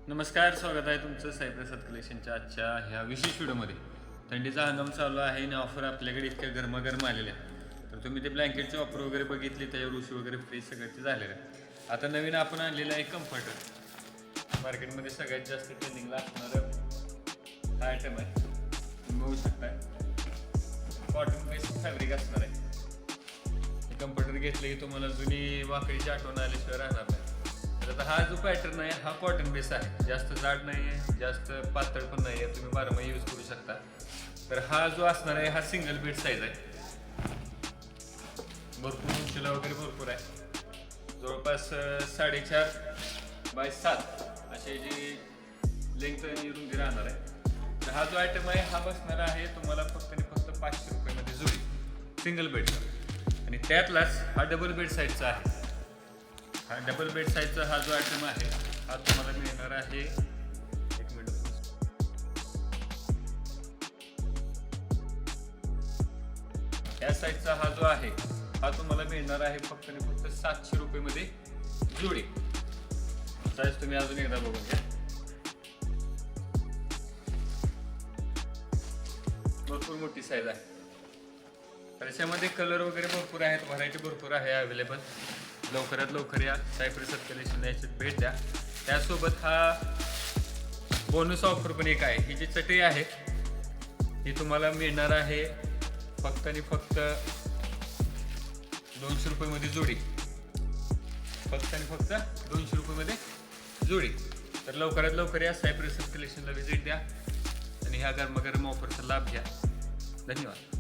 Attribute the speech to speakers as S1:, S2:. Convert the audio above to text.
S1: नमस्कार, स्वागत आहे तुमचं साईप्रसाद कलेक्शनच्या आजच्या ह्या विशेष व्हिडिओमध्ये. थंडीचा हंगाम चालू आहे आणि ऑफर आपल्याकडे इतक्या गरमागरम आलेल्या आहेत. तर तुम्ही ते ब्लँकेटची ऑफर वगैरे बघितली, त्याच्यावर उशी वगैरे फ्रीज सगळं ते झालेलं आहे. आता नवीन आपण आणलेलं आहे कम्फर्टर. मार्केटमध्ये सगळ्यात जास्त ट्रेंडिंगला असणारं हा आयटम आहे. तुम्ही बघू शकता, कॉटन बेस्ड फॅब्रिक असणार आहे. हे कम्फर्टर घेतलं की तुम्हाला जुनी वाकळीची आठवण आल्याशिवाय राहणार नाही. तर आता हा जो पॅटर्न आहे हा कॉटन बेस आहे. जास्त जाड नाही आहे, जास्त पातळ पण नाही आहे. तुम्ही बारमाही यूज करू शकता. तर हा जो असणार आहे हा सिंगल बेड साईज आहे. भरपूर उंचीला वगैरे भरपूर आहे. जवळपास 4.5 x 7 अशी जी लेंथ आणि रुंदी राहणार आहे. तर हा जो आयटम आहे हा बसणार आहे तुम्हाला फक्त आणि फक्त 500 रुपयामध्ये जोडी, सिंगल बेडचा. आणि त्यातलाच हा डबल बेड साईजचा आहे. हा डबल बेड साईजचा हा जो आयटम आहे हा तुम्हाला मिळणार आहे, एक मिनिट, या साईजचा हा जो आहे हा तुम्हाला मिळणार आहे फक्त आणि फक्त 700 रुपयामध्ये जोडी. साईज तुम्ही अजून एकदा बघून घ्या. भरपूर मोठी साईज आहे. तर याच्यामध्ये कलर वगैरे भरपूर आहेत, व्हरायटी भरपूर आहे अवेलेबल. लवकरात लवकर या साईप्रसाद कलेक्शन याच्यात भेट द्या. त्यासोबत हा बोनस ऑफर पण एक आहे. ही जी चटई आहे ही तुम्हाला मिळणार आहे फक्त आणि फक्त 200 रुपयामध्ये जोडी, फक्त आणि फक्त 200 रुपयामध्ये जोडी. तर लवकरात लवकर या साईप्रसाद कलेक्शनला व्हिजिट द्या आणि ह्या गरमागरम ऑफरचा लाभ घ्या. धन्यवाद.